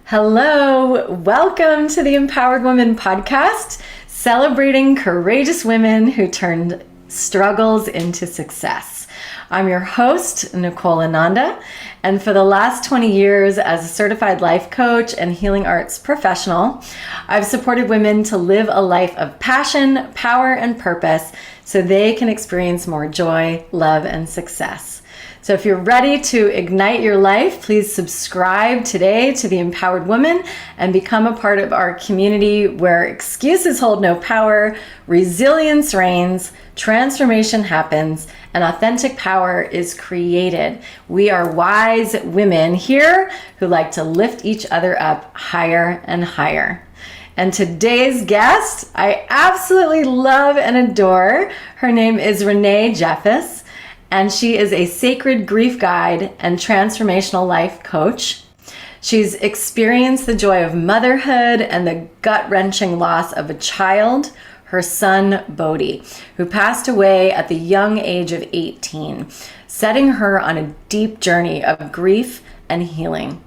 Hello, welcome to the Empowered Woman podcast, celebrating courageous women who turned struggles into success. I'm your host, Nicole and for the last 20 years as a certified life coach and healing arts professional, I've supported women to live a life of passion, power, and purpose so they can experience more joy, love, and success. So if you're ready to ignite your life, please subscribe today to The Empowered Woman and become a part of our community where excuses hold no power, resilience reigns, transformation happens, and authentic power is created. We are wise women here who like to lift each other up higher and higher. And today's guest, I absolutely love and adore. Her name is Renee Jeffus, and she is a sacred grief guide and transformational life coach. She's experienced the joy of motherhood and the gut-wrenching loss of a child, her son Bodhi, who passed away at the young age of 18, setting her on a deep journey of grief and healing.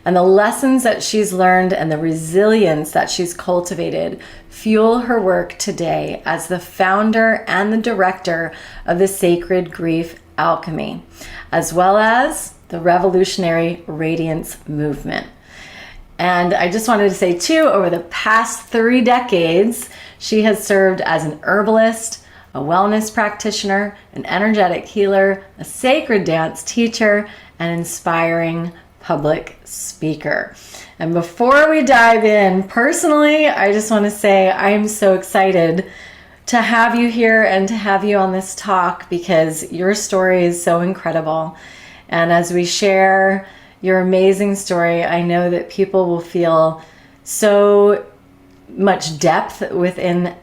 And the lessons that she's learned and the resilience that she's cultivated fuel her work today as the founder and the director of the Sacred Grief Alchemy, as well as the revolutionary Radiance movement. And I just wanted to say too, over the past 3 decades, she has served as an herbalist, a wellness practitioner, an energetic healer, a sacred dance teacher, and inspiring public speaker. And before we dive in, personally, I just want to say I am so excited to have you here and to have you on this talk because your story is so incredible. And as we share your amazing story, I know that people will feel so much depth within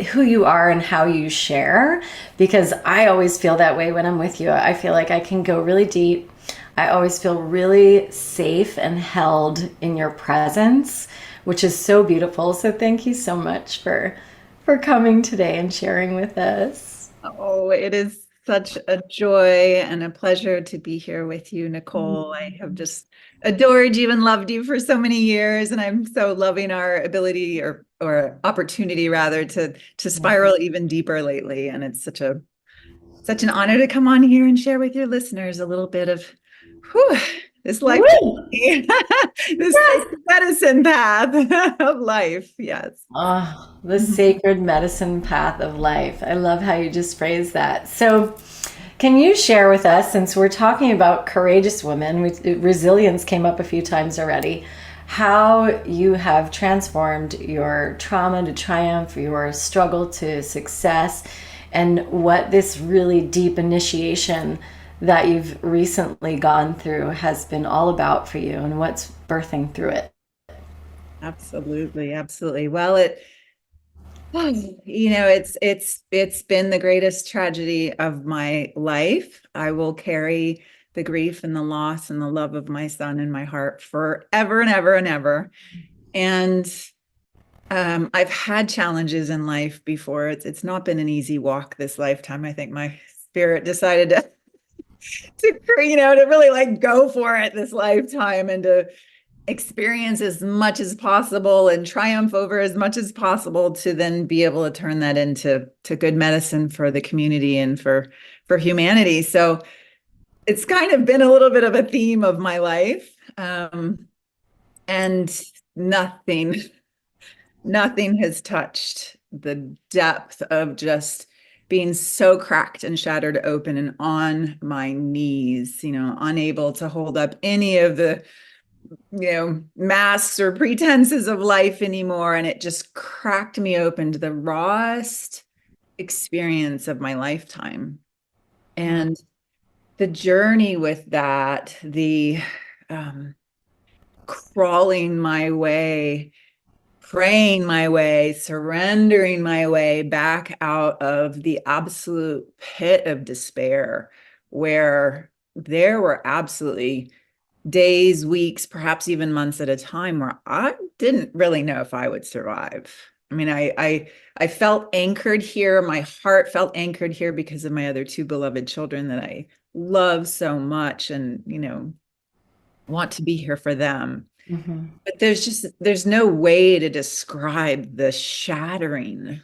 who you are and how you share, because I always feel that way when I'm with you. I feel like I can go really deep. I always feel really safe and held in your presence, which is so beautiful. So thank you so much for coming today and sharing with us. Oh, it is such a joy and a pleasure to be here with you, Nicole. I have just adored you and loved you for so many years, and I'm so loving our ability or opportunity rather to spiral even deeper lately. And it's such an honor to come on here and share with your listeners a little bit of this life, this medicine path of life. Yes. Oh, the sacred medicine path of life. I love how you just phrased that. So can you share with us, since we're talking about courageous women, resilience came up a few times already, how you have transformed your trauma to triumph, your struggle to success, and what this really deep initiation that you've recently gone through has been all about for you and what's birthing through it? Absolutely. Absolutely. Well, it's been the greatest tragedy of my life. I will carry the grief and the loss and the love of my son in my heart forever and ever and ever. And I've had challenges in life before. It's not been an easy walk this lifetime. I think my spirit decided to really like go for it this lifetime and to experience as much as possible and triumph over as much as possible to then be able to turn that into good medicine for the community and for humanity. So it's kind of been a little bit of a theme of my life. And nothing has touched the depth of just being so cracked and shattered open and on my knees, unable to hold up any of the, masks or pretenses of life anymore. And it just cracked me open to the rawest experience of my lifetime. And the journey with that, the crawling my way, praying my way, surrendering my way back out of the absolute pit of despair, where there were absolutely days, weeks, perhaps even months at a time where I didn't really know if I would survive. I mean, I felt anchored here. My heart felt anchored here because of my other 2 beloved children that I love so much and, want to be here for them. Mm-hmm. But there's no way to describe the shattering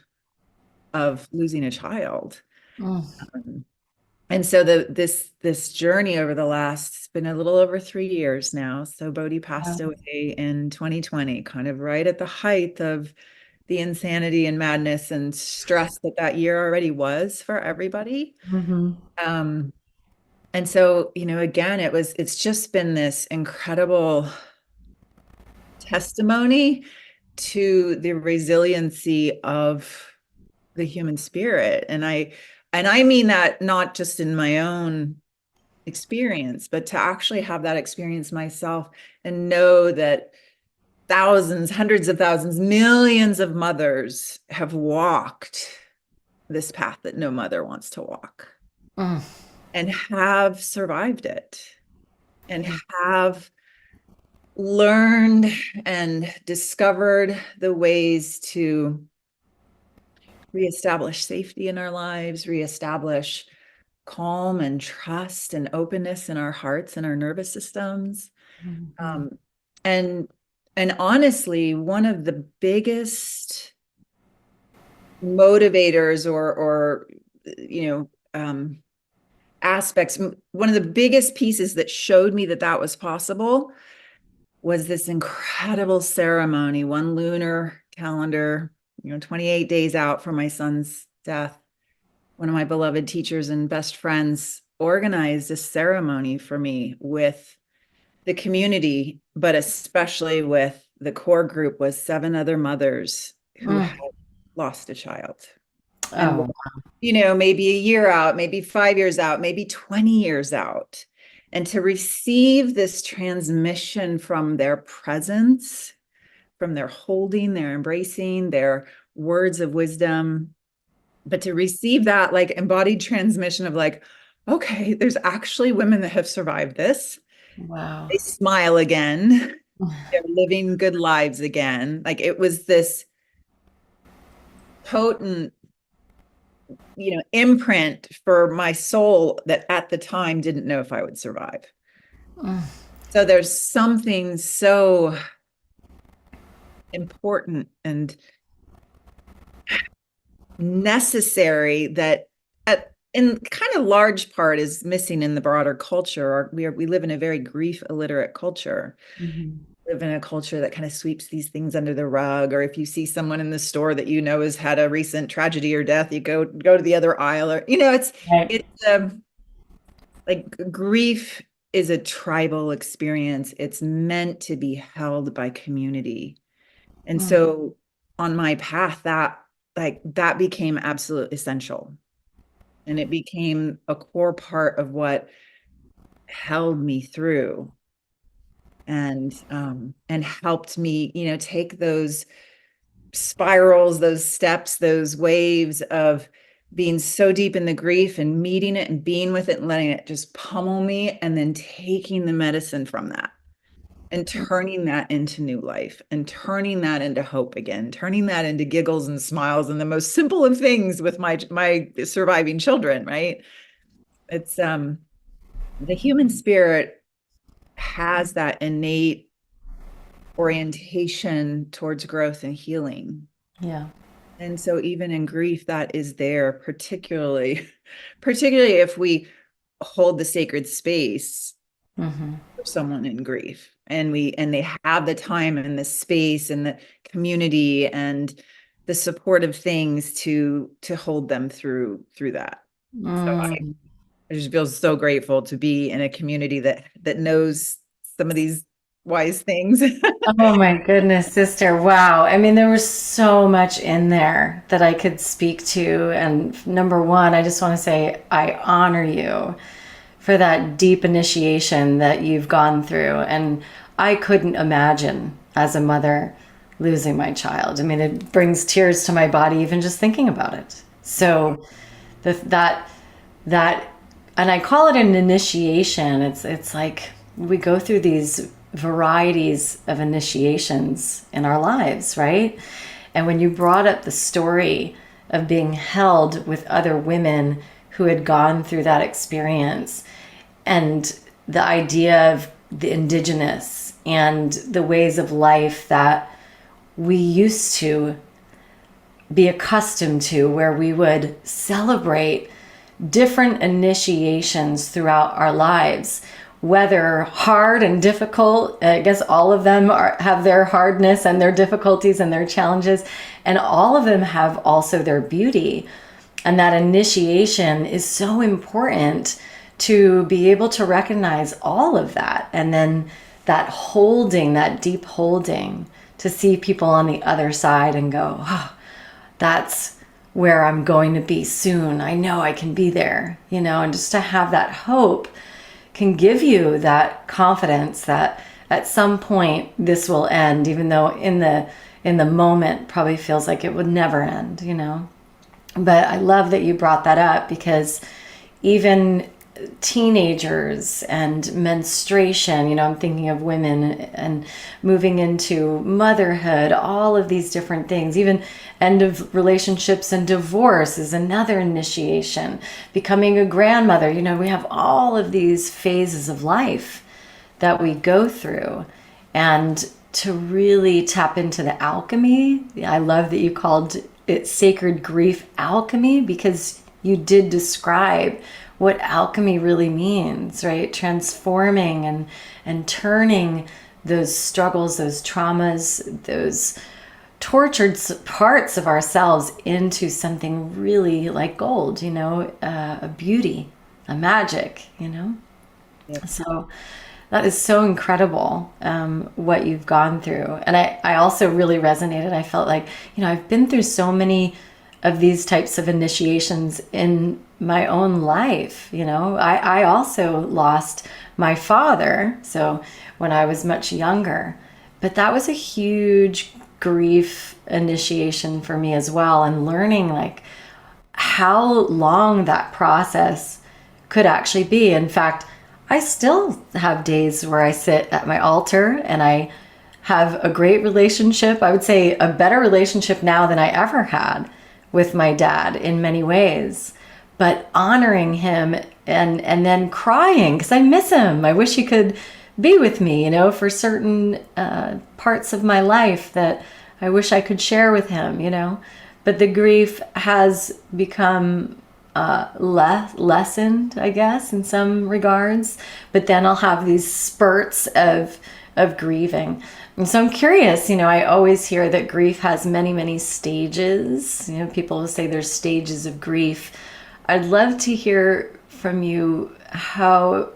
of losing a child. Mm. Um, and so this journey over the last, it's been a little over 3 years now. So Bodhi passed Wow. away in 2020, kind of right at the height of the insanity and madness and stress that year already was for everybody. Mm-hmm. Um, and so, again, it's just been this incredible testimony to the resiliency of the human spirit. And I mean that not just in my own experience, but to actually have that experience myself and know that thousands, hundreds of thousands, millions of mothers have walked this path that no mother wants to walk Mm. and have survived it and have learned and discovered the ways to reestablish safety in our lives, reestablish calm and trust and openness in our hearts and our nervous systems. Mm-hmm. Um, and and honestly, one of the biggest motivators or aspects, one of the biggest pieces that showed me that was possible was this incredible ceremony, one lunar calendar, 28 days out from my son's death. One of my beloved teachers and best friends organized a ceremony for me with the community, but especially with the core group, was 7 other mothers who Mm. had lost a child. And, Oh. maybe a year out, maybe 5 years out, maybe 20 years out. And to receive this transmission from their presence, from their holding, their embracing, their words of wisdom, but to receive that like embodied transmission of like, okay, there's actually women that have survived this. Wow. They smile again. They're living good lives again. Like it was this potent, imprint for my soul that at the time didn't know if I would survive. Mm. So there's something so important and necessary that in kind of large part is missing in the broader culture. We live in a very grief illiterate culture. Mm-hmm. Live in a culture that kind of sweeps these things under the rug, or if you see someone in the store that has had a recent tragedy or death, you go to the other aisle, or Right. it's like grief is a tribal experience. It's meant to be held by community. And Mm. so on my path, that became absolute essential. And it became a core part of what held me through and helped me, take those spirals, those steps, those waves of being so deep in the grief and meeting it and being with it and letting it just pummel me, and then taking the medicine from that and turning that into new life and turning that into hope again, turning that into giggles and smiles and the most simple of things with my surviving children, right? It's the human spirit has that innate orientation towards growth and healing. Yeah. And so even in grief, that is there, particularly if we hold the sacred space Mm-hmm. for someone in grief, and they have the time and the space and the community and the supportive things to hold them through that. So Mm. I just feel so grateful to be in a community that knows some of these wise things. Oh my goodness, sister. Wow. I mean, there was so much in there that I could speak to. And number one, I just want to say I honor you for that deep initiation that you've gone through. And I couldn't imagine as a mother losing my child. I mean, it brings tears to my body even just thinking about it. So that and I call it an initiation. It's like we go through these varieties of initiations in our lives, right? And when you brought up the story of being held with other women who had gone through that experience, and the idea of the indigenous and the ways of life that we used to be accustomed to, where we would celebrate different initiations throughout our lives, whether hard and difficult. I guess all of them have their hardness and their difficulties and their challenges, and all of them have also their beauty. And that initiation is so important to be able to recognize all of that. And then that holding, that deep holding, to see people on the other side and go, oh, that's where I'm going to be soon. I know I can be there, and just to have that hope can give you that confidence that at some point this will end, even though in the moment probably feels like it would never end. But I love that you brought that up, because even teenagers and menstruation, I'm thinking of women and moving into motherhood, all of these different things, even end of relationships and divorce is another initiation, becoming a grandmother. We have all of these phases of life that we go through, and to really tap into the alchemy. I love that you called it sacred grief alchemy, because you did describe what alchemy really means, right? Transforming and turning those struggles, those traumas, those tortured parts of ourselves into something really like gold, a beauty, a magic. Yeah. So that is so incredible, what you've gone through. And I also really resonated. I felt like, I've been through so many of these types of initiations in my own life. I also lost my father, so when I was much younger, but that was a huge grief initiation for me as well, and learning like how long that process could actually be. In fact, I still have days where I sit at my altar and I have a great relationship. I would say a better relationship now than I ever had with my dad in many ways, but honoring him and then crying because I miss him. I wish he could be with me, for certain parts of my life that I wish I could share with him. But the grief has become lessened, I guess, in some regards. But then I'll have these spurts of grieving. And so I'm curious, I always hear that grief has many, many stages. People will say there's stages of grief. I'd love to hear from you how,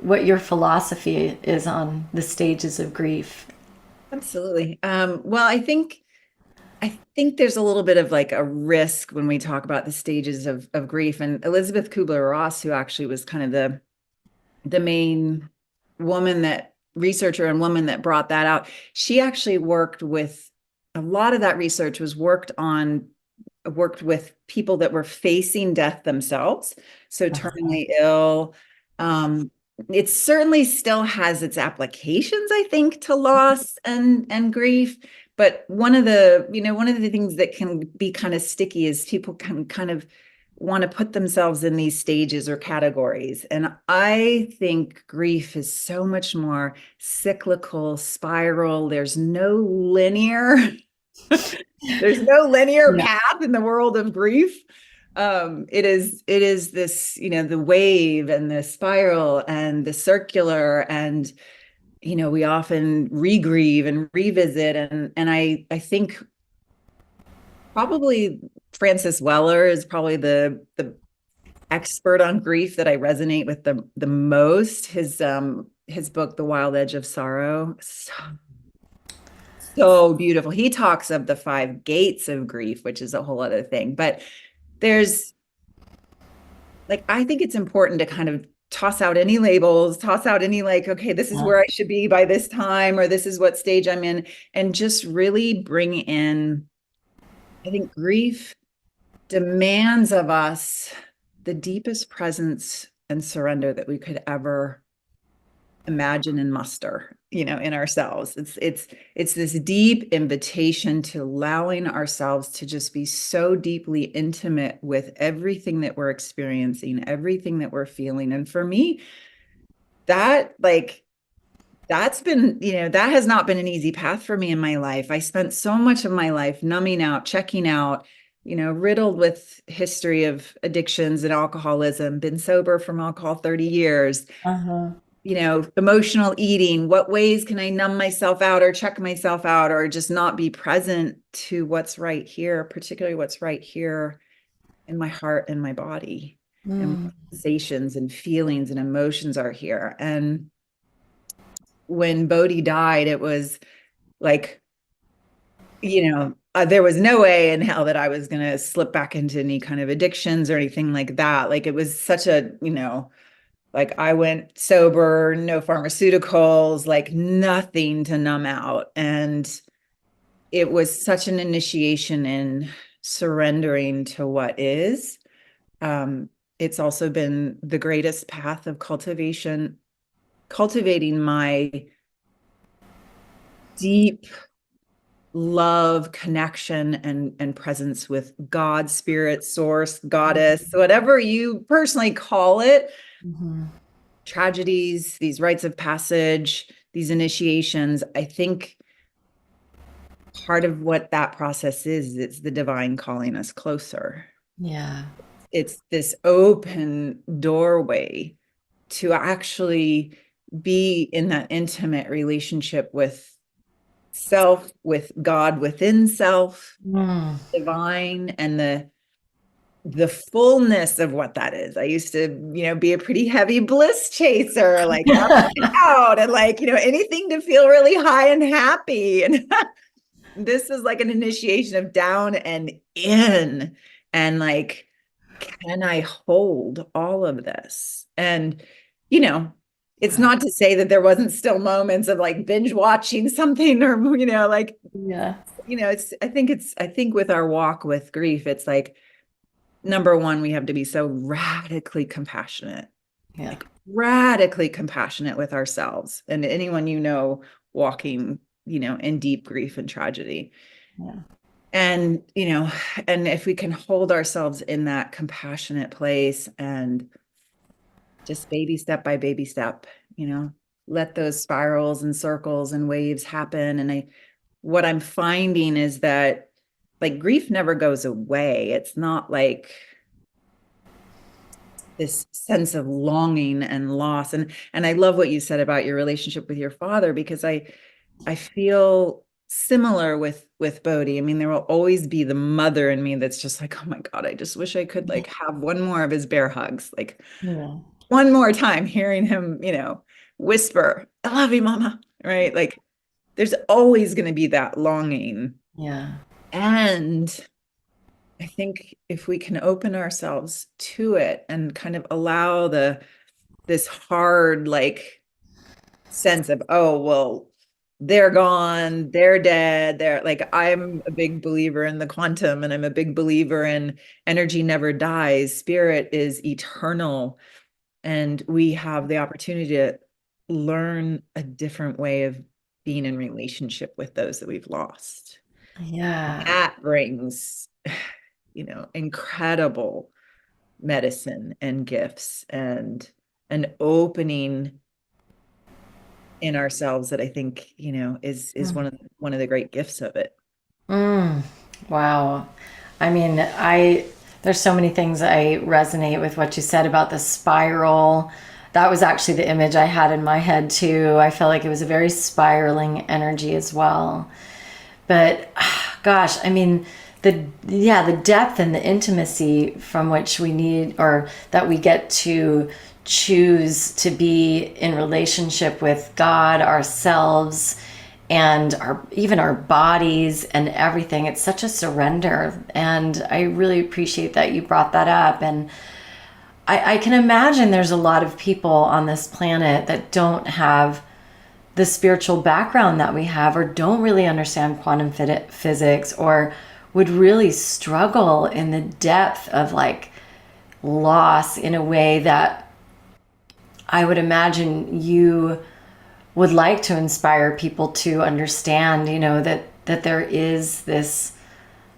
what your philosophy is on the stages of grief. Absolutely. Well, I think there's a little bit of like a risk when we talk about the stages of grief. And Elizabeth Kubler-Ross, who actually was kind of the main researcher and woman that brought that out, she actually worked with a lot of that research was worked with people that were facing death themselves. So terminally ill. It certainly still has its applications, I think, to loss and grief. But one of the things that can be kind of sticky is people can kind of want to put themselves in these stages or categories. And I think grief is so much more cyclical, spiral. There's no linear Yeah. path in the world of grief. It is this, the wave and the spiral and the circular, and we often regrieve and revisit. And I think probably Francis Weller is probably the expert on grief that I resonate with the most. His book, The Wild Edge of Sorrow, so beautiful. He talks of the 5 gates of grief, which is a whole other thing. But there's I think it's important to kind of toss out any labels, toss out any okay, this is where I should be by this time, or this is what stage I'm in, and just really bring in, I think grief demands of us the deepest presence and surrender that we could ever imagine and muster, in ourselves. It's this deep invitation to allowing ourselves to just be so deeply intimate with everything that we're experiencing, everything that we're feeling. And for me, that that's been, that has not been an easy path for me in my life. I spent so much of my life numbing out, checking out, riddled with history of addictions and alcoholism, been sober from alcohol 30 years, Uh-huh. Emotional eating. What ways can I numb myself out or check myself out or just not be present to what's right here, particularly what's right here in my heart and my body, and what sensations and feelings and emotions are here. And when Bodhi died, it was like, there was no way in hell that I was going to slip back into any kind of addictions or anything like that. Like it was such a, like I went sober, no pharmaceuticals, like nothing to numb out. And it was such an initiation in surrendering to what is. It's also been the greatest path of cultivating my deep love, connection, and presence with God, spirit, source, goddess, whatever you personally call it. Mm-hmm. Tragedies, these rites of passage, these initiations, I think part of what that process is, it's the divine calling us closer. Yeah. It's this open doorway to actually be in that intimate relationship with self, with God within self, divine, and the fullness of what that is. I used to, be a pretty heavy bliss chaser, like up and out, and like, anything to feel really high and happy. And this is like an initiation of down and in, and like, can I hold all of this? And, it's not to say that there wasn't still moments of like binge watching something or, like, Yeah. I think with our walk with grief, it's like, number one, we have to be so radically compassionate, like radically compassionate with ourselves and anyone, walking, in deep grief and tragedy. Yeah. And, and if we can hold ourselves in that compassionate place and just baby step by baby step, let those spirals and circles and waves happen. And what I'm finding is that like grief never goes away. It's not like this sense of longing and loss. And I love what you said about your relationship with your father, because I feel similar with Bodhi. I mean, there will always be the mother in me that's just like, oh my God, I just wish I could like have one more of his bear hugs. Like one more time hearing him, whisper, I love you, mama. Right. Like there's always going to be that longing. Yeah. And I think if we can open ourselves to it and kind of allow this hard, like sense of, oh, well, they're gone, they're dead. They're like, I'm a big believer in the quantum, and I'm a big believer in energy never dies. Spirit is eternal. And we have the opportunity to learn a different way of being in relationship with those that we've lost. Yeah. That brings, incredible medicine and gifts and an opening in ourselves that I think, is one of the great gifts of it. Wow. I mean, there's so many things I resonate with what you said about the spiral. That was actually the image I had in my head too. I felt like it was a very spiraling energy as well. But gosh, I mean, the depth and the intimacy from which we need, or that we get to choose to be in relationship with God, ourselves, and even our bodies and everything. It's such a surrender. And I really appreciate that you brought that up. And I can imagine there's a lot of people on this planet that don't have the spiritual background that we have, or don't really understand quantum physics, or would really struggle in the depth of like loss in a way that I would imagine you would like to inspire people to understand, that there is this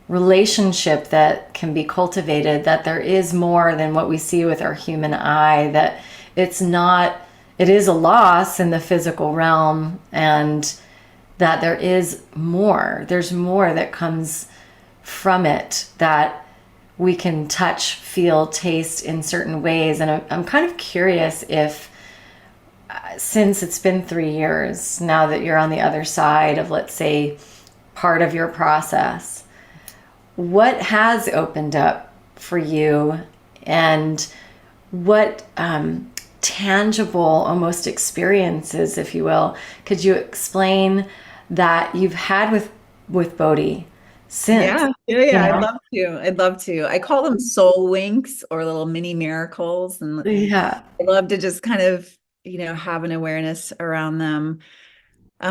relationship that can be cultivated, that there is more than what we see with our human eye, that it's it is a loss in the physical realm, and that there is more. There's more that comes from it that we can touch, feel, taste in certain ways. And I'm kind of curious if, since it's been 3 years now that you're on the other side of, let's say, part of your process, what has opened up for you, and what tangible almost experiences, if you will, could you explain that you've had with Bodhi since? Yeah. You know? I'd love to. I call them soul winks or little mini miracles. And Yeah. I love to just kind of, have an awareness around them.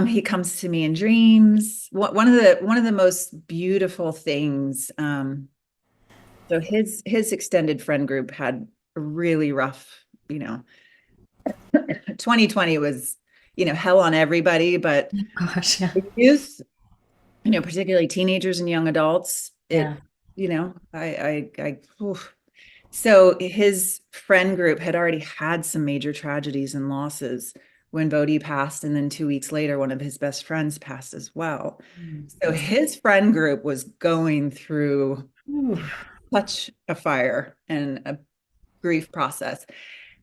He comes to me in dreams. One of the most beautiful things. So his extended friend group had a really rough, 2020 was, hell on everybody, but Gosh, yeah. the youth, particularly teenagers and young adults, Yeah. oof. So his friend group had already had some major tragedies and losses when Bodhi passed. And then 2 weeks later, one of his best friends passed as well. So his friend group was going through such a fire and a grief process.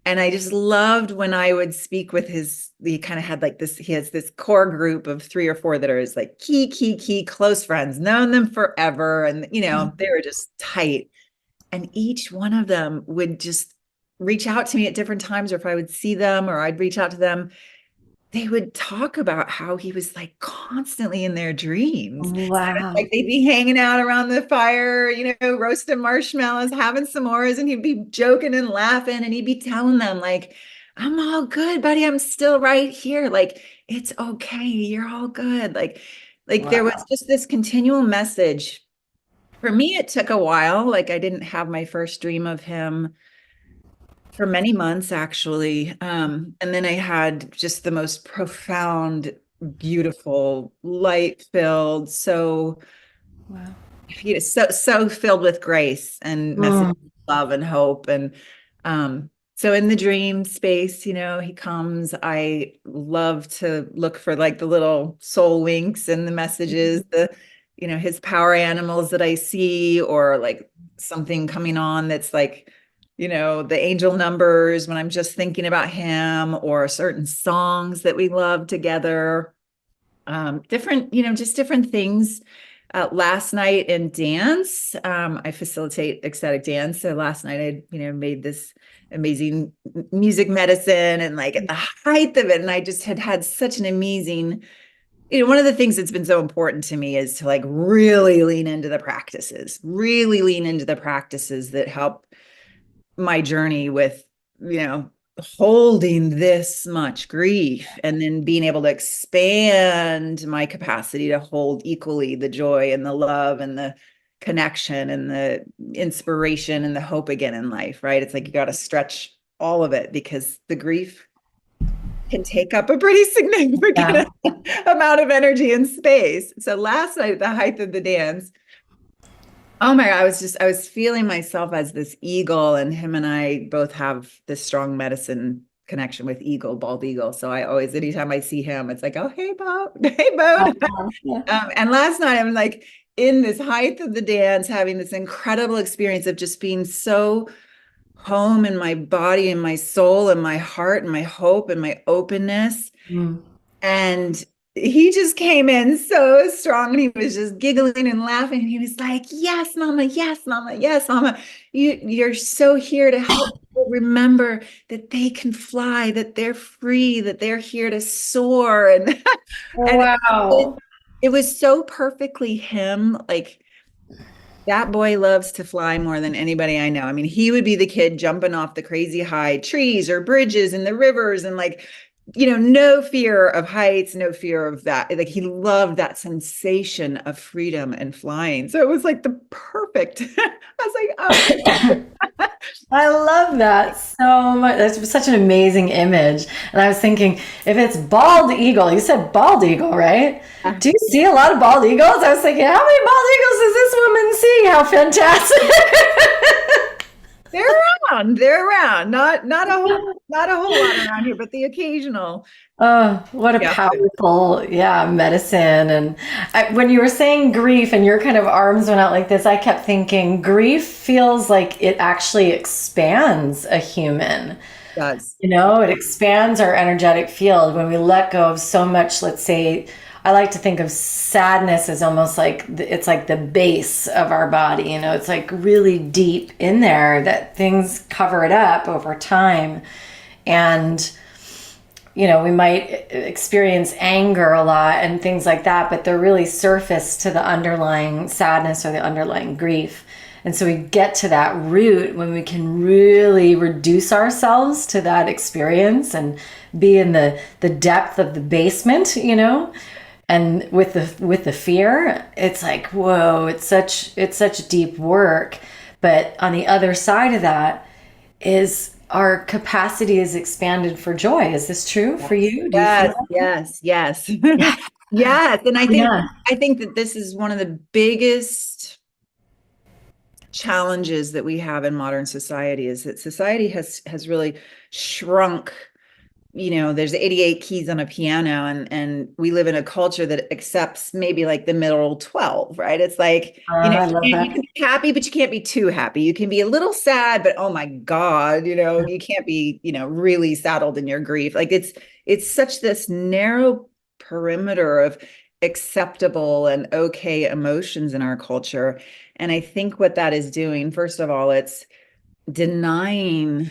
And I just loved when I would speak with he kind of had like this, he has this core group of 3 or 4 that are his like key close friends, known them forever. And, they were just tight. And each one of them would just reach out to me at different times, or if I would see them or I'd reach out to them, they would talk about how he was like constantly in their dreams. Wow. Like they'd be hanging out around the fire, roasting marshmallows, having s'mores, and he'd be joking and laughing, and he'd be telling them like, I'm all good, buddy. I'm still right here. Like, it's okay. You're all good. Like Wow. There was just this continual message. For me, it took a while. Like I didn't have my first dream of him for many months, actually. And then I had just the most profound, beautiful, light-filled, so Wow. so filled with grace and message of love and hope. And so in the dream space, he comes. I love to look for like the little soul winks and the messages, his power animals that I see, or like something coming on that's like, the angel numbers when I'm just thinking about him, or certain songs that we love together. Different, just different things. Last night in dance, I facilitate ecstatic dance. So last night I, made this amazing music medicine, and like at the height of it, and I just had such an amazing, one of the things that's been so important to me is to like really lean into the practices that help my journey with, holding this much grief, and then being able to expand my capacity to hold equally the joy and the love and the connection and the inspiration and the hope again in life, right? It's like you got to stretch all of it, because the grief can take up a pretty significant amount of energy and space. So last night at the height of the dance, oh my God, I was feeling myself as this eagle, and him and I both have this strong medicine connection with eagle, bald eagle. So I always, anytime I see him, it's like, oh, hey, Bo, hey, Bo. And last night I'm like in this height of the dance, having this incredible experience of just being so home in my body and my soul and my heart and my hope and my openness. And he just came in so strong, and he was just giggling and laughing. And he was like, yes, mama, yes, mama, yes, mama. You're so here to help people remember that they can fly, that they're free, that they're here to soar. And, Wow. it was so perfectly him. Like, that boy loves to fly more than anybody I know. I mean, he would be the kid jumping off the crazy high trees or bridges and the rivers, and like, no fear of heights, no fear of that. Like, he loved that sensation of freedom and flying. So it was like the perfect. I was like, oh. I love that so much. That's such an amazing image. And I was thinking, if it's bald eagle, you said bald eagle, right? Do you see a lot of bald eagles? I was thinking, how many bald eagles does this woman see? How fantastic. They're around. Not a whole lot around here, but the occasional. Oh, what a Yeah. powerful, yeah, medicine. And when you were saying grief and your kind of arms went out like this, I kept thinking grief feels like it actually expands a human. Does. You know, it expands our energetic field when we let go of so much. Let's say, I like to think of sadness as almost like it's like the base of our body. You know, it's like really deep in there that things cover it up over time. And you know, we might experience anger a lot and things like that, but they're really surface to the underlying sadness or the underlying grief. And so we get to that root when we can really reduce ourselves to that experience and be in the depth of the basement, you know, and with the fear, it's like, whoa, it's such deep work. But on the other side of that is our capacity is expanded for joy. Is this true for you? Do you feel Yes, that? yes, yes. Yeah. Yes. And I think Yeah. I think that this is one of the biggest challenges that we have in modern society is that society has really shrunk. There's 88 keys on a piano, and we live in a culture that accepts maybe like the middle 12, right? It's like, I love you that. can be happy, but you can't be too happy. You can be a little sad, but oh my God, you can't be, really saddled in your grief. Like it's such this narrow perimeter of acceptable and okay emotions in our culture. And I think what that is doing, first of all, it's denying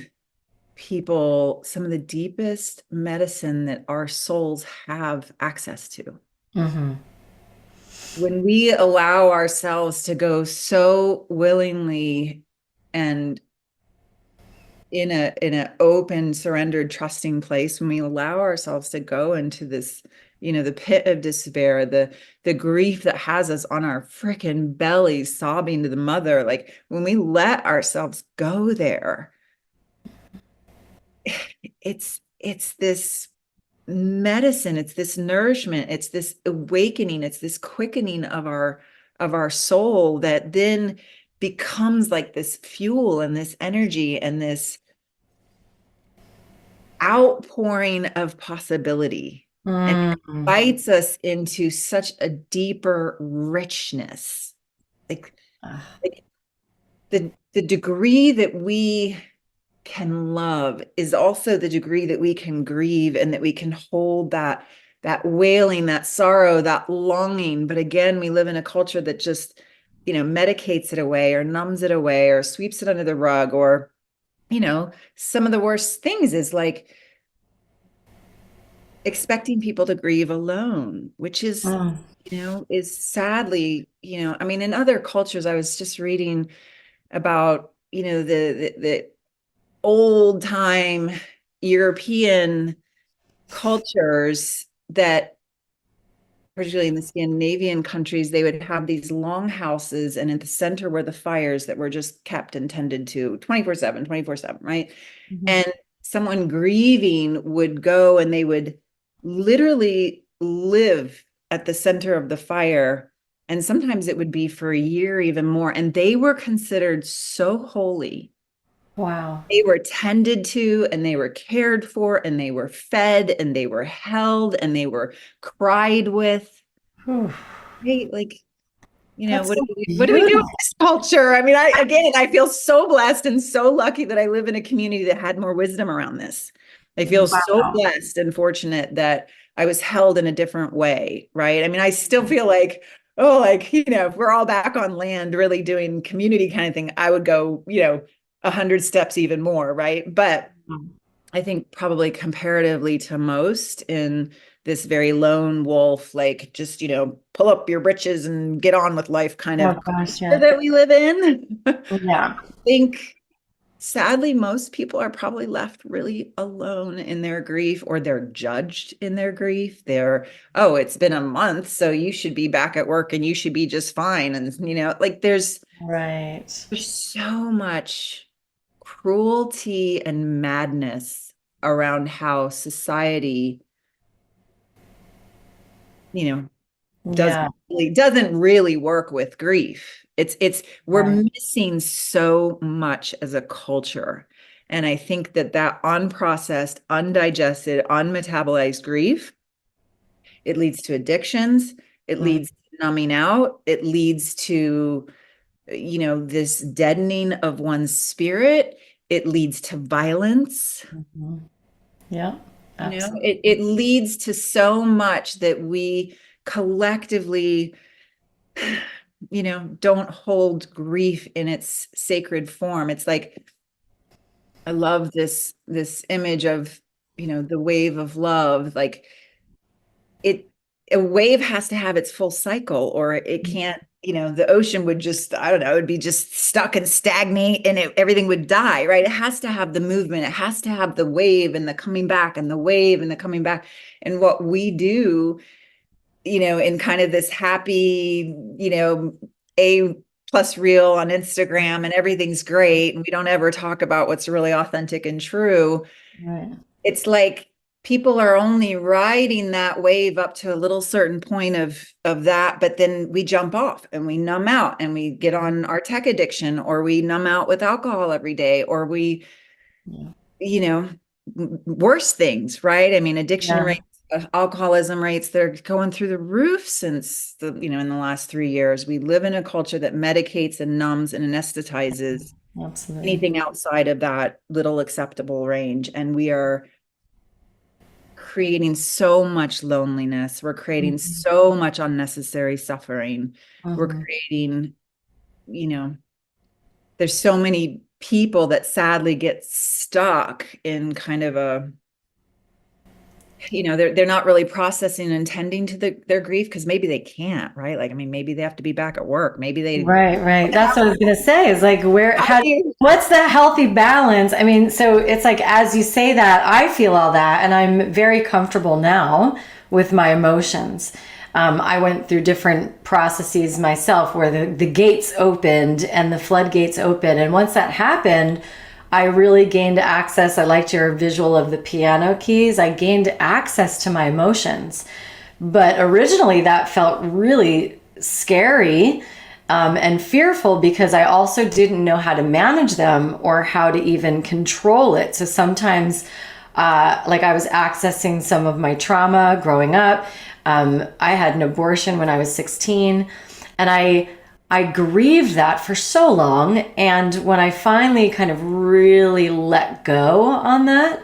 people some of the deepest medicine that our souls have access to. Hmm. When we allow ourselves to go so willingly and in a open, surrendered, trusting place, when we allow ourselves to go into this, the pit of despair, the grief that has us on our freaking bellies, sobbing to the mother, like when we let ourselves go there, it's this medicine, it's this nourishment, it's this awakening, it's this quickening of our soul that then becomes like this fuel and this energy and this outpouring of possibility, and Mm. invites us into such a deeper richness, like Ah, like the degree that we can love is also the degree that we can grieve, and that we can hold that wailing, that sorrow, that longing. But again, we live in a culture that just, medicates it away or numbs it away or sweeps it under the rug. Or, some of the worst things is like expecting people to grieve alone, which mm. is sadly, I mean, in other cultures, I was just reading about, the old time European cultures that, particularly in the Scandinavian countries, they would have these long houses, and at the center were the fires that were just kept and tended to 24/7, 24/7, right? Mhm. And someone grieving would go and they would literally live at the center of the fire. And sometimes it would be for a year, even more. And they were considered so holy. Wow. They were tended to, and they were cared for, and they were fed, and they were held, and they were cried with. Whew. Right? Like, That's so what do we do in beautiful. this culture? I mean, I feel so blessed and so lucky that I live in a community that had more wisdom around this. I feel so Wow. blessed and fortunate that I was held in a different way, right? I mean, I still feel like, oh, like, if we're all back on land really doing community kind of thing, I would go, 100 steps even more, right? But I think probably comparatively to most in this very lone wolf, like just, pull up your britches and get on with life kind Oh of gosh, culture yeah. that we live in. I Yeah. think sadly, most people are probably left really alone in their grief, or they're judged in their grief. Oh, it's been a month, so you should be back at work and you should be just fine. And, like Right. there's so much cruelty and madness around how society, you know, Yeah. Doesn't really work with grief. We're missing so much as a culture. And I think that unprocessed, undigested, unmetabolized grief, it leads to addictions, it Mm-hmm. leads to numbing out, it leads to, this deadening of one's spirit, it leads to violence. Mm-hmm. Yeah, absolutely. It leads to so much that we collectively, don't hold grief in its sacred form. It's like, I love this image of, the wave of love. Like a wave has to have its full cycle, or it can't, the ocean would just, I don't know, it would be just stuck and stagnate, and everything would die, right? It has to have the movement. It has to have the wave and the coming back, and the wave and the coming back. And what we do, in kind of this happy, A plus reel on Instagram, and everything's great, and we don't ever talk about what's really authentic and true. Right. It's like people are only riding that wave up to a little certain point of that, but then we jump off and we numb out and we get on our tech addiction, or we numb out with alcohol every day, or we, Yeah. Worse things, right? I mean, addiction Yeah. rates, alcoholism rates, they're going through the roof since in the last 3 years. We live in a culture that medicates and numbs and anesthetizes Absolutely. anything outside of that little acceptable range. And we are creating so much loneliness. We're creating so much unnecessary suffering. We're Mm-hmm. creating, there's so many people that sadly get stuck in kind of a, they're not really processing and tending to their grief, because maybe they can't, right? Like, I mean, maybe they have to be back at work. Maybe they, Right. That's what I was gonna say, is like, what's the healthy balance? I mean, so it's like, as you say that, I feel all that, and I'm very comfortable now with my emotions. I went through different processes myself where the gates opened and the floodgates opened. And once that happened, I really gained access. I liked your visual of the piano keys. I gained access to my emotions. But originally that felt really scary, and fearful, because I also didn't know how to manage them or how to even control it. So sometimes, like, I was accessing some of my trauma growing up. I had an abortion when I was 16, and I grieved that for so long. And when I finally kind of really let go on that,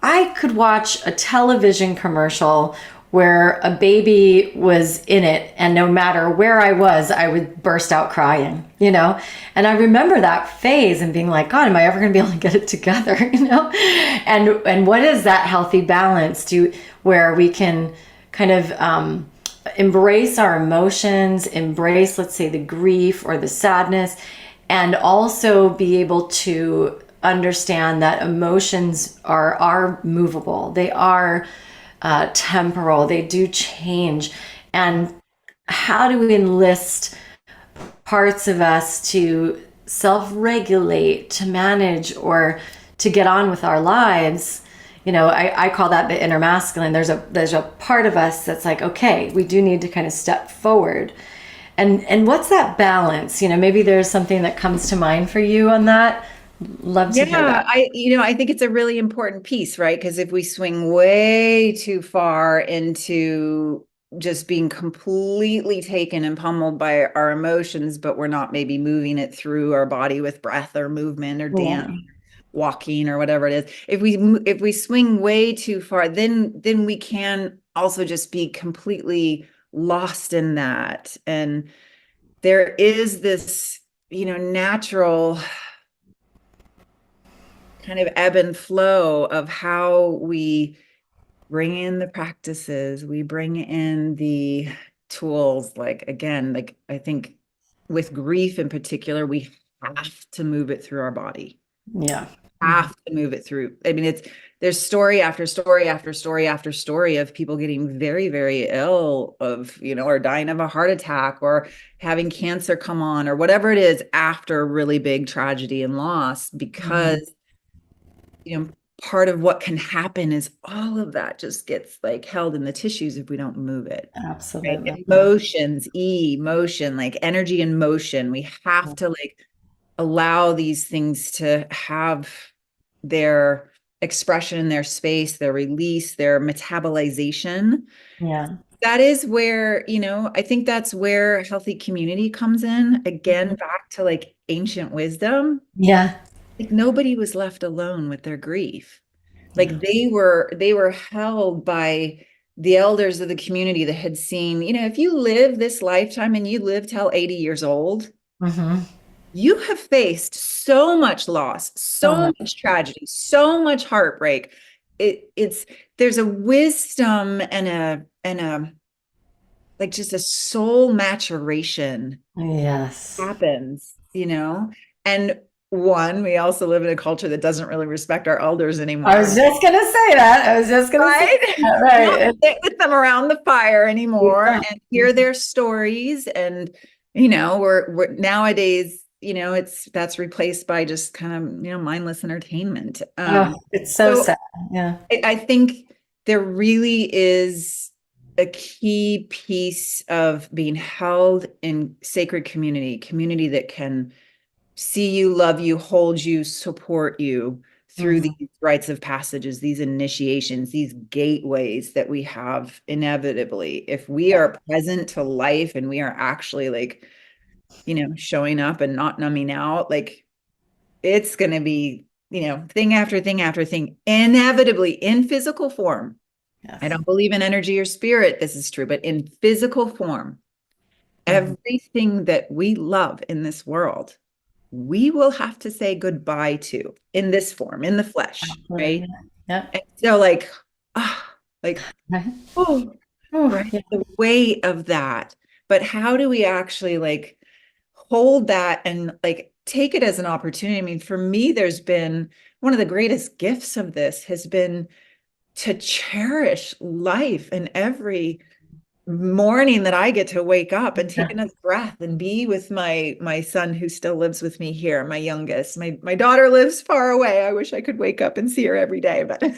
I could watch a television commercial where a baby was in it, and no matter where I was, I would burst out crying, And I remember that phase and being like, God, am I ever going to be able to get it together, And what is that healthy balance where we can kind of embrace our emotions, embrace, let's say, the grief or the sadness, and also be able to understand that emotions are movable. They are temporal. They do change. And how do we enlist parts of us to self-regulate, to manage, or to get on with our lives? I call that the inner masculine. There's a part of us that's like, okay, we do need to kind of step forward. And what's that balance? Maybe there's something that comes to mind for you on that. Love to hear that. I think it's a really important piece, right? Because if we swing way too far into just being completely taken and pummeled by our emotions, but we're not maybe moving it through our body with breath or movement or dance, walking or whatever it is. If we swing way too far, then we can also just be completely lost in that. And there is this, natural kind of ebb and flow of how we bring in the practices, we bring in the tools. Like, again, like, I think with grief in particular, we have to move it through our body. Yeah. Have to move it through. I mean, there's story after story after story after story of people getting very, very ill or dying of a heart attack, or having cancer come on, or whatever it is, after really big tragedy and loss, because part of what can happen is all of that just gets like held in the tissues if we don't move it. Right? Absolutely. Emotions, emotion, like energy and motion. We have to like allow these things to have their expression in their space, their release, their metabolization. Yeah. That is where, I think that's where healthy community comes in. Again, back to like ancient wisdom. Yeah. Like nobody was left alone with their grief. Like Yeah. they were held by the elders of the community that had seen, if you live this lifetime and you live till 80 years old, Mm-hmm. you have faced so much loss, So so much. much tragedy, so much heartbreak. It's there's a wisdom and a like just a soul maturation Yes. happens, And we also live in a culture that doesn't really respect our elders I anymore. was just gonna say that. I was just gonna say Right? that. We don't Right. sit with them around the fire anymore Yeah. and hear their stories. And, we're nowadays, that's replaced by just kind of, mindless entertainment. Oh, it's so So sad. Yeah. I think there really is a key piece of being held in sacred community that can see you, love you, hold you, support you through Mhm. these rites of passages, these initiations, these gateways that we have inevitably. If we are present to life and we are actually like, showing up and not numbing out, like it's going to be, thing after thing after thing, inevitably in physical form. I Yes. don't believe in energy or spirit. This is true, but in physical form, Mhm. everything that we love in this world we will have to say goodbye to in this form, in the flesh, Absolutely. right? Yeah. And so like, Right. oh, Oh, right, yeah. the weight of that. But how do we actually like hold that and like take it as an opportunity? I mean, for me, there's been one of the greatest gifts of this has been to cherish life and every morning that I get to wake up and take Yeah. another breath and be with my son who still lives with me here, my youngest. My daughter lives far away. I wish I could wake up and see her every day, but Hi,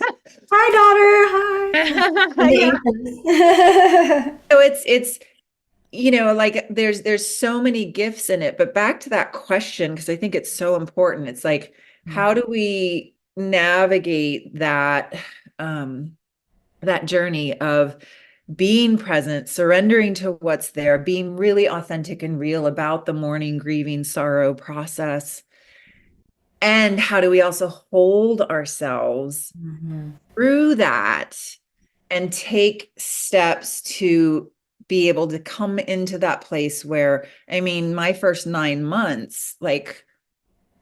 daughter. Hi. In the yeah. evenings. So it's like there's so many gifts in it, but back to that question because I think it's so important. It's like how do we navigate that journey of being present, surrendering to what's there, being really authentic and real about the mourning, grieving, sorrow process. And how do we also hold ourselves Mhm. through that and take steps to be able to come into that place where, I mean, my first 9 months, like,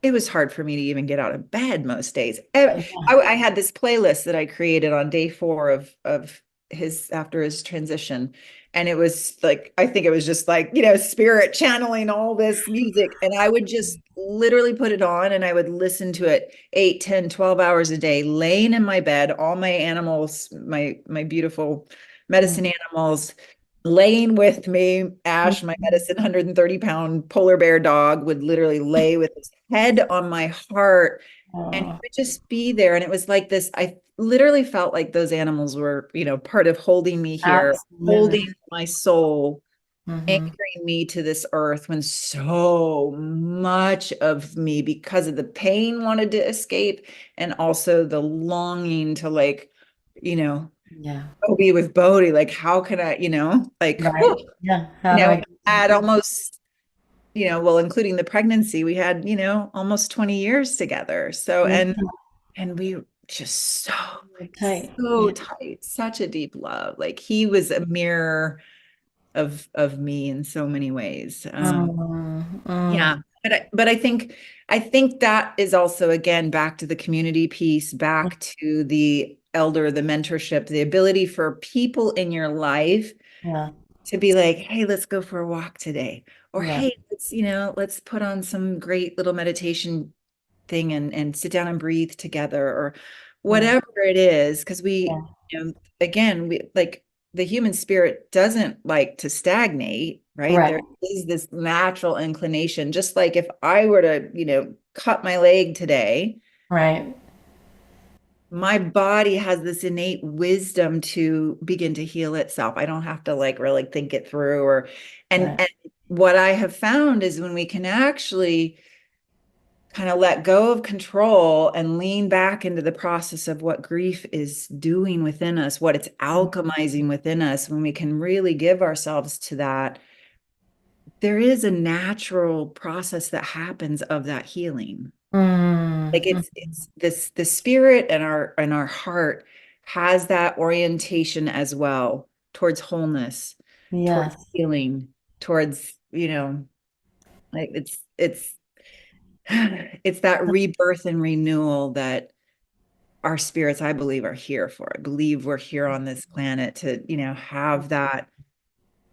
it was hard for me to even get out of bed most days. I had this playlist that I created on day 4 of his after his transition. And it was like, I think it was just like, spirit channeling all this music. And I would just literally put it on and I would listen to it 8, 10, 12 hours a day, laying in my bed, all my animals, my beautiful medicine animals laying with me. Ash, my medicine 130-pound polar bear dog, would literally lay with his head on my heart and he Oh, would just be there. And it was like this, I literally felt like those animals were, part of holding me here, absolutely. holding my soul, Hmm. anchoring me to this earth when so much of me, because of the pain, wanted to escape and also the longing to like, you know, Yeah. go be with Bodhi. Like, how can I, like, Right. whew, Yeah. How do I get had almost, well, including the pregnancy, we had, almost 20 years together. So, and we just so, tight? so Yeah. tight, such a deep love. Like he was a mirror of me in so many ways. Mm. Yeah. But I think that is also again back to the community piece, back to the elder, the mentorship, the ability for people in your life Yeah. to be like, hey, let's go for a walk today. Or Yeah. hey, let's put on some great little meditation thing and sit down and breathe together or Yeah. whatever it is. Because Yeah. again, we like the human spirit doesn't like to stagnate, right? Right. There is this natural inclination, just like if I were to, cut my leg today, Right. my body has this innate wisdom to begin to heal itself. I don't have to like really think it through Right. and what I have found is when we can actually kind of let go of control and lean back into the process of what grief is doing within us, what it's alchemizing within us, when we can really give ourselves to that, there is a natural process that happens of that healing. Like Mm-hmm. it's this the spirit and our heart has that orientation as well towards wholeness, towards Yes. healing, towards, like it's it's that rebirth and renewal that our spirits, I believe, are here for. I believe we're here on this planet to, have that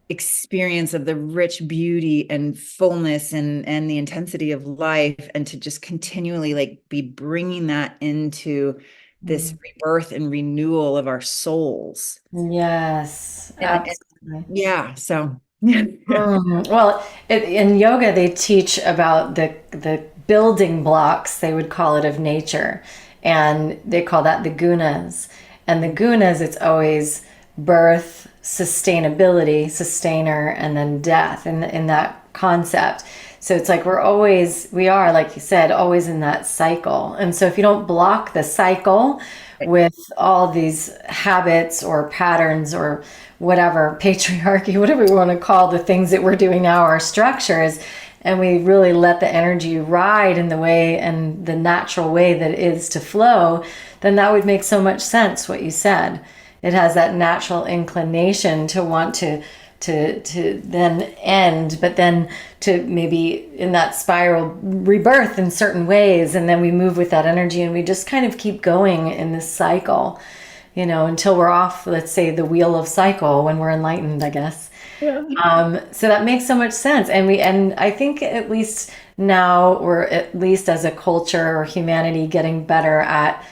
experience of the rich beauty and fullness and the intensity of life, and to just continually like be bringing that into this rebirth and renewal of our souls. Yes, And absolutely. yeah, so yeah. Well, in yoga, they teach about the building blocks, they would call it, of nature, and they call that the gunas. And the gunas, it's always birth, sustainability, sustainer, and then death, in that concept. So it's like we are, like you said, always in that cycle. And so if you don't block the cycle with all these habits or patterns or whatever, patriarchy, whatever we want to call the things that we're doing now, our structures, and we really let the energy ride in the way and the natural way that it is to flow, then that would make so much sense what you said. It has that natural inclination to want to then end, but then to maybe in that spiral rebirth in certain ways, and then we move with that energy and we just kind of keep going in this cycle, until we're off, let's say, the wheel of cycle when we're enlightened, I guess. Yeah. So that makes so much sense. And I think at least now, or at least as a culture or humanity, getting better at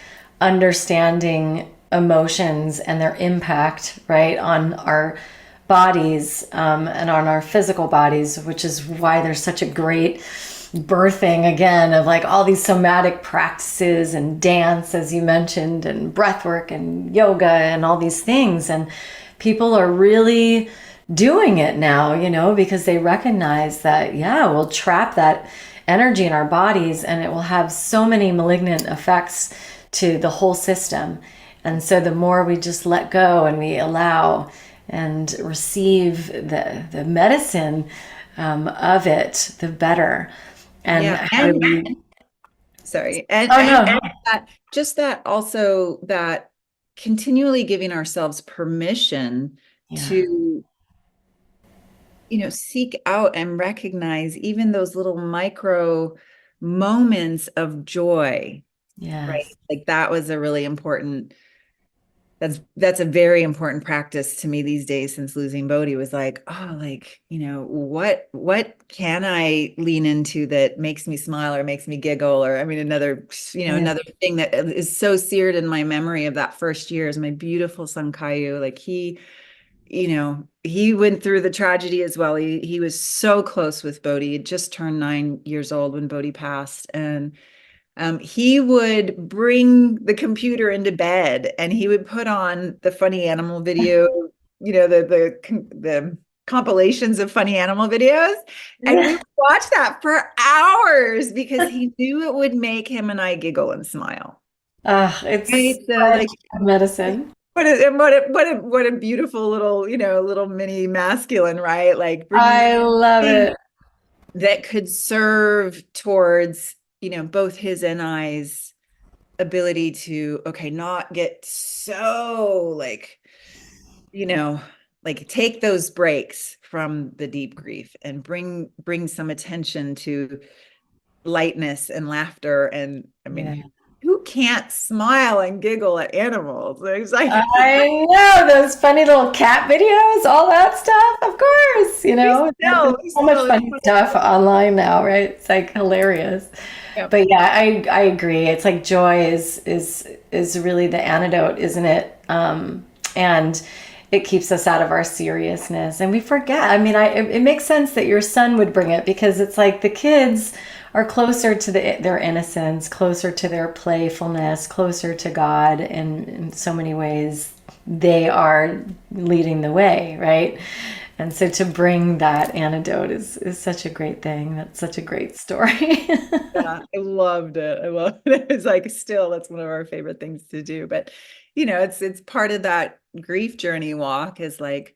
understanding emotions and their impact, right, on our bodies, and on our physical bodies, which is why there's such a great birthing again of like all these somatic practices and dance, as you mentioned, and breath work and yoga and all these things. And people are really doing it now, because they recognize that, yeah, we'll trap that energy in our bodies and it will have so many malignant effects to the whole system. And so the more we just let go and we allow and receive the medicine, of it, the better. And Yeah. how do we? Sorry. Oh no. And just that also, that continually giving ourselves permission Yeah. to, seek out and recognize even those little micro moments of joy, right? Yes. Like that was a really important, that's a very important practice to me these days since losing Bodhi, was like, oh, like, what can I lean into that makes me smile or makes me giggle? Or, I mean, Yeah. another thing that is so seared in my memory of that first year is my beautiful son Caillou. Like he went through the tragedy as well. He was so close with Bodhi. He just turned 9 years old when Bodhi passed. And he would bring the computer into bed and he would put on the funny animal video, the compilations of funny animal videos. And we Yeah. would watch that for hours because he knew it would make him and I giggle and smile. It's Right. So such like, medicine. what a beautiful little mini masculine, right? Like bringing I love things it. that could serve towards, both his and I's ability to, okay, not get so like, you know, like take those breaks from the deep grief and bring some attention to lightness and laughter. And I Yeah. mean, who can't smile and giggle at animals? It's like I know those funny little cat videos, all that stuff. Of course, we there's so much still, funny stuff online now, right? It's like hilarious. yeah. But yeah, I agree. It's like joy is really the antidote, isn't it? And it keeps us out of our seriousness and we forget. I mean, it makes sense that your son would bring it because it's like the kids are closer to their innocence, closer to their playfulness, closer to God, and in so many ways they are leading the way, right? And so to bring that antidote is such a great thing. That's such a great story. Yeah, I loved it. I loved it. It's like still that's one of our favorite things to do. But it's part of that grief journey walk is like,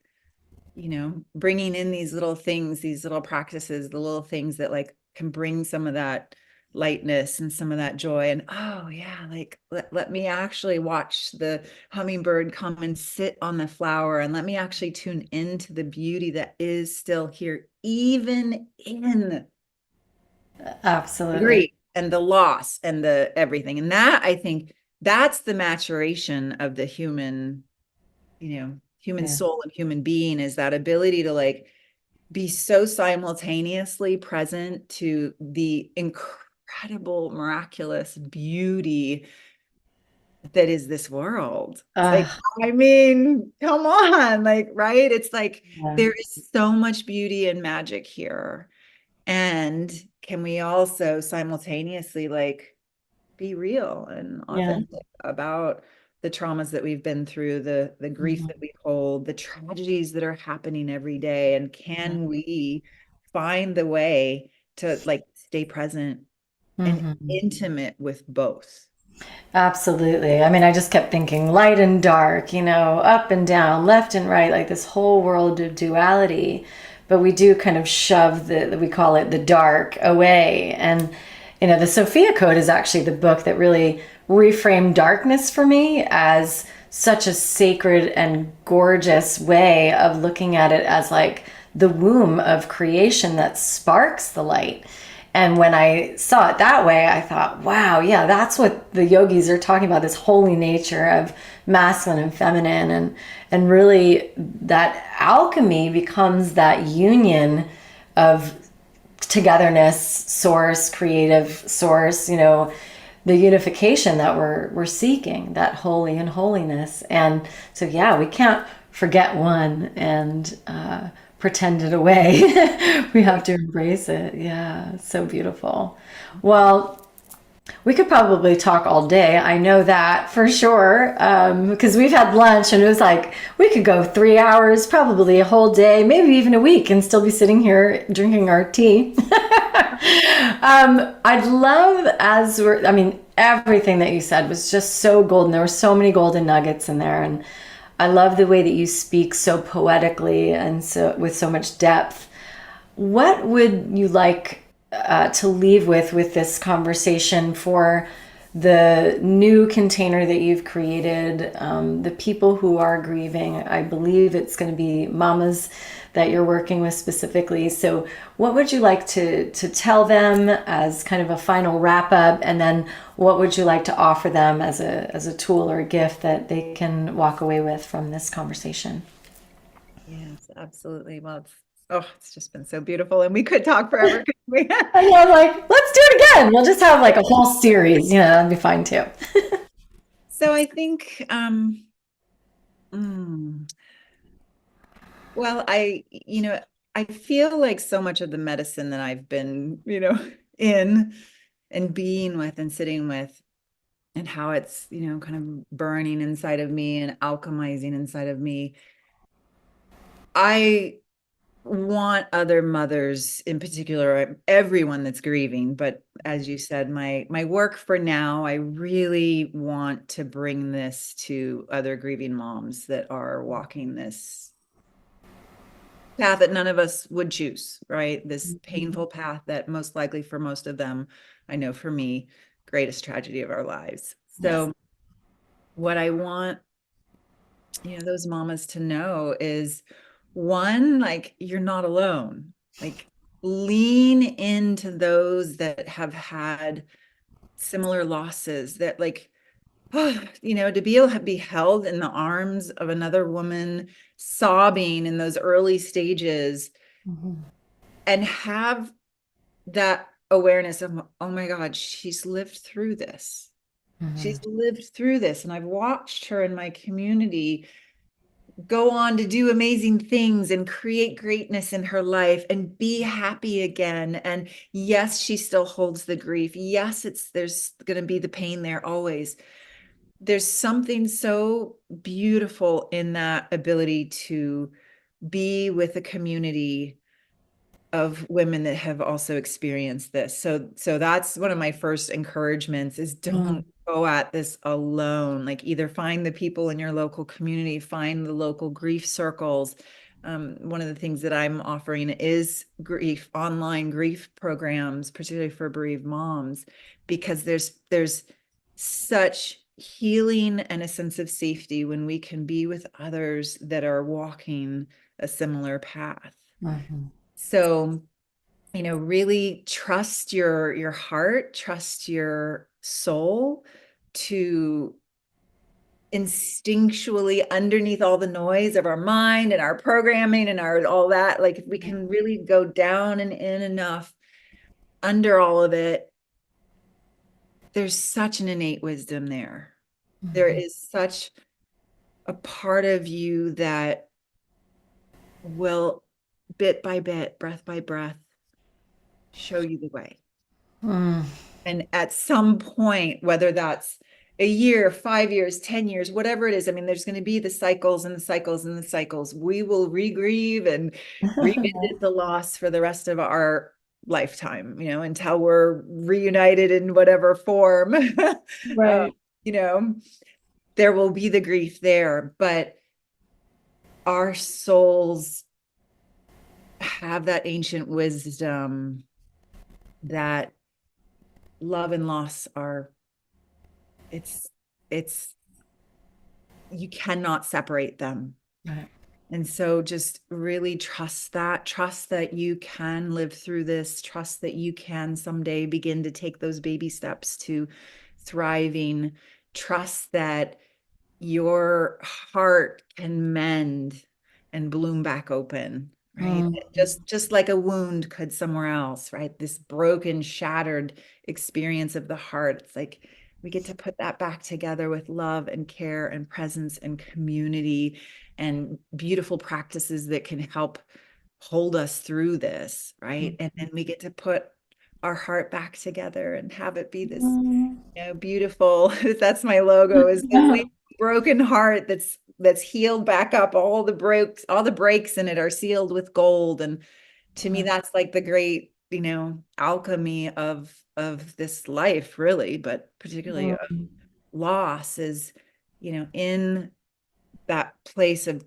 bringing in these little things, these little practices, the little things that like can bring some of that lightness and some of that joy. And oh yeah, like let me actually watch the hummingbird come and sit on the flower and let me actually tune into the beauty that is still here, even in the Absolutely. grief and the loss and the everything. And that I think that's the maturation of the human, human Yeah. soul and human being, is that ability to like be so simultaneously present to the incredible, miraculous beauty that is this world. It's like, Uh, I mean, come on, like, right? It's like yeah. there is so much beauty and magic here. And can we also simultaneously like be real and Yeah. authentic about the traumas that we've been through, the grief Mhm. that we hold, the tragedies that are happening every day, and can we find the way to like stay present and Mhm. intimate with both? Absolutely. I mean, I just kept thinking light and dark, up and down, left and right, like this whole world of duality. But we do kind of shove we call it the dark away. And, the Sophia Code is actually the book that really reframed darkness for me as such a sacred and gorgeous way of looking at it as like the womb of creation that sparks the light. And when I saw it that way, I thought, wow, yeah, that's what the yogis are talking about, this holy nature of masculine and feminine. And really, that alchemy becomes that union of togetherness, source, creative source, the unification that we're seeking, that holy and holiness. And so, yeah, we can't forget one and pretend it away. We have to embrace it. Yeah, so beautiful. Well, we could probably talk all day. I know that for sure, because we've had lunch and it was like we could go 3 hours, probably a whole day, maybe even a week, and still be sitting here drinking our tea. I'd love I mean, everything that you said was just so golden. There were so many golden nuggets in there, and I love the way that you speak so poetically and so with so much depth. What would you like to leave with this conversation for the new container that you've created, the people who are grieving? I believe it's going to be mamas that you're working with specifically. So what would you like to tell them as kind of a final wrap up? And then what would you like to offer them as a tool or a gift that they can walk away with from this conversation? Yes, absolutely. Well, it's just been so beautiful, and we could talk forever, couldn't we? And I'm like, let's do it again. We'll just have like a whole series, that'd be fine too. So I think, mm, well, I feel like so much of the medicine that I've been, in and being with and sitting with, and how it's, kind of burning inside of me and alchemizing inside of me. I want other mothers in particular, everyone that's grieving, but as you said, my work for now, I really want to bring this to other grieving moms that are walking this path that none of us would choose, right? This painful path that most likely for most of them, I know for me, greatest tragedy of our lives. Yes. So what I want, those mamas to know is, one, like, you're not alone. Like, lean into those that have had similar losses, that like, to be able to be held in the arms of another woman sobbing in those early stages, Mhm. and have that awareness of, oh my God, she's lived through this. She's Mhm. lived through this. And I've watched her in my community go on to do amazing things and create greatness in her life and be happy again. And yes, she still holds the grief. Yes, there's going to be the pain there always. There's something so beautiful in that ability to be with a community of women that have also experienced this. So that's one of my first encouragements is don't go at this alone. Like either find the people in your local community, find the local grief circles. One of the things that I'm offering is online grief programs, particularly for bereaved moms, because there's such healing and a sense of safety when we can be with others that are walking a similar path. Mm-hmm. So, really trust your heart, trust your soul to instinctually underneath all the noise of our mind and our programming and our all that, like if we can really go down and in enough under all of it, there's such an innate wisdom there. There is such a part of you that will bit by bit, breath by breath, show you the way. Mm. And at some point, whether that's a year, 5 years, 10 years, whatever it is, I mean, there's going to be the cycles and the cycles and the cycles. We will re-grieve and revisit the loss for the rest of our lifetime, until we're reunited in whatever form. Right. You know, there will be the grief there, but our souls have that ancient wisdom that love and loss are, it's you cannot separate them. Right. And so just really trust that you can live through this, trust that you can someday begin to take those baby steps to thriving, trust that your heart can mend and bloom back open, right? Mm. Just like a wound could somewhere else, right? This broken, shattered experience of the heart. It's like we get to put that back together with love and care and presence and community and beautiful practices that can help hold us through this, right? And then we get to put our heart back together and have it be this beautiful, that's my logo, is this broken heart that's healed back up. All the breaks in it are sealed with gold. And to me, that's like the great, alchemy of this life, really, but particularly of loss is, in that place of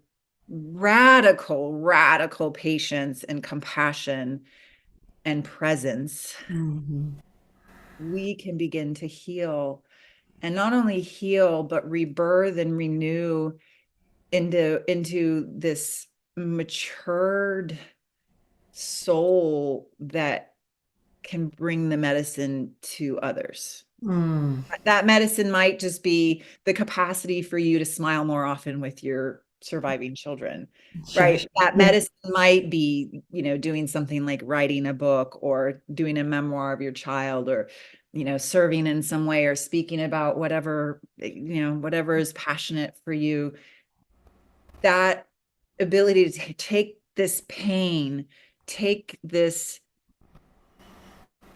radical patience and compassion and presence, we can begin to heal. And not only heal, but rebirth and renew into this matured soul that can bring the medicine to others. That medicine might just be the capacity for you to smile more often with your surviving children, Sure. right? That medicine might be, doing something like writing a book or doing a memoir of your child, or, serving in some way or speaking about whatever, whatever is passionate for you. That ability to take this pain, take this,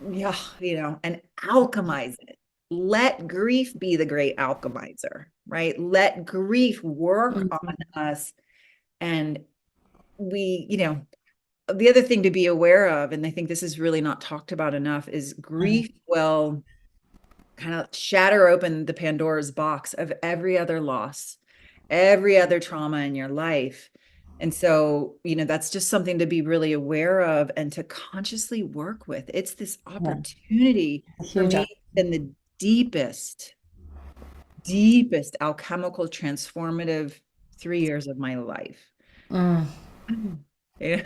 and alchemize it. Let grief be the great alchemizer, right? Let grief work on us. And we, the other thing to be aware of, and I think this is really not talked about enough, is grief will kind of shatter open the Pandora's box of every other loss, every other trauma in your life. And so, that's just something to be really aware of and to consciously work with. It's this opportunity for me in the deepest alchemical transformative 3 years of my life. Yeah.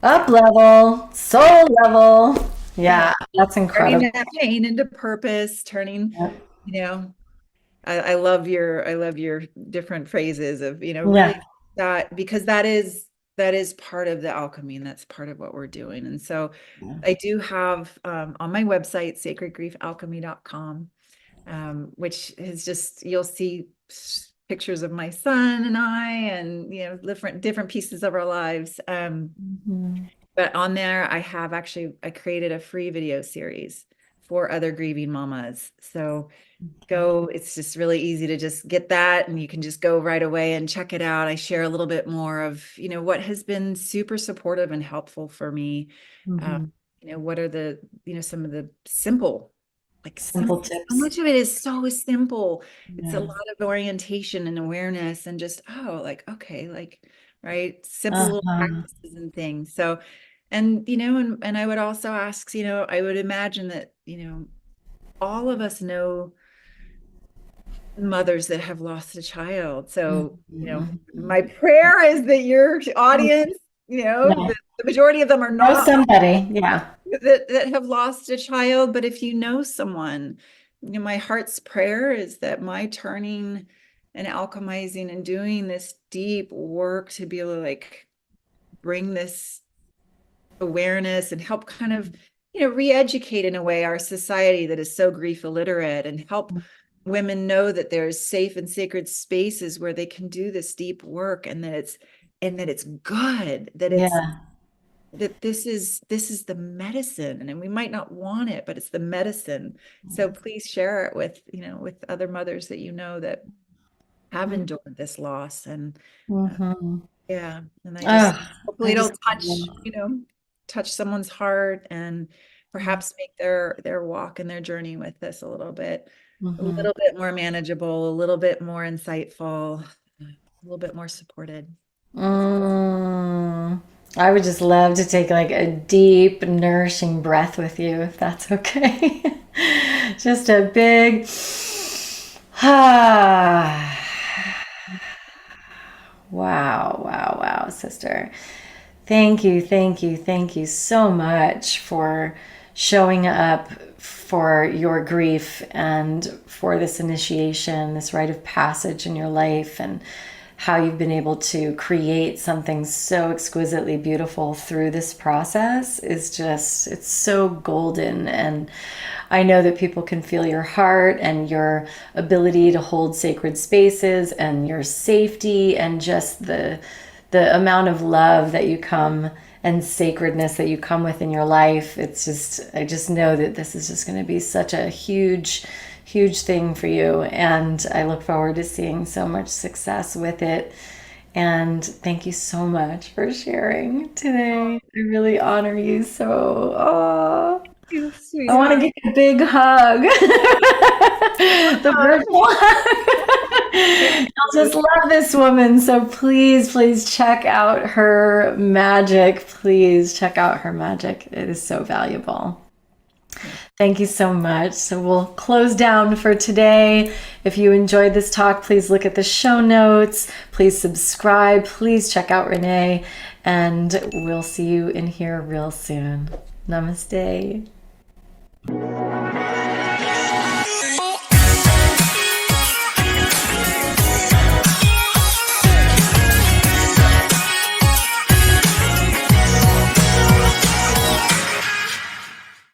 Up level, soul level. Yeah, that's incredible. Turning that pain into purpose, turning, I love your different phrases of, really that, because that is part of the alchemy, and that's part of what we're doing. And so I do have on my website, sacredgriefalchemy.com, which is just, you'll see pictures of my son and I, and different pieces of our lives. But on there, I created a free video series for other grieving mamas. So it's just really easy to just get that, and you can just go right away and check it out. I share a little bit more of, what has been super supportive and helpful for me. What are the, some of the simple tips. So much of it is so simple. It's a Yeah. lot of orientation and awareness and just, okay, right. Simple little practices and things. So, and I would also ask, I would imagine that, all of us know mothers that have lost a child. So, my prayer is that your audience, the majority of them are Know not somebody, yeah. that have lost a child. But if you know someone, my heart's prayer is that my turning and alchemizing and doing this deep work to be able to bring this awareness and help kind of, re-educate in a way our society that is so grief illiterate, and help women know that there's safe and sacred spaces where they can do this deep work, and that it's good, that this is the medicine, and we might not want it, but it's the medicine. So please share it with, with other mothers that have endured this loss. And yeah, and hopefully it'll touch someone's heart, and perhaps make their walk and their journey with this a little bit more manageable, a little bit more insightful, a little bit more supported. I would just love to take a deep, nourishing breath with you, if that's okay. Just a big wow, sister. Thank you so much for showing up for your grief and for this initiation, this rite of passage in your life, and how you've been able to create something so exquisitely beautiful through this process is just, it's so golden. And I know that people can feel your heart and your ability to hold sacred spaces and your safety, and just the amount of love that you come and sacredness that you come with in your life. It's just, I just know that this is just going to be such a huge thing for you, and I look forward to seeing so much success with it. And thank you so much for sharing today. I really honor you. So, I want to give you a big hug. The virtual hug. I'll just love this woman. So please check out her magic. Please check out her magic. It is so valuable. Thank you so much. So we'll close down for today. If you enjoyed this talk, please look at the show notes. Please subscribe. Please check out Renee. And we'll see you in here real soon. Namaste.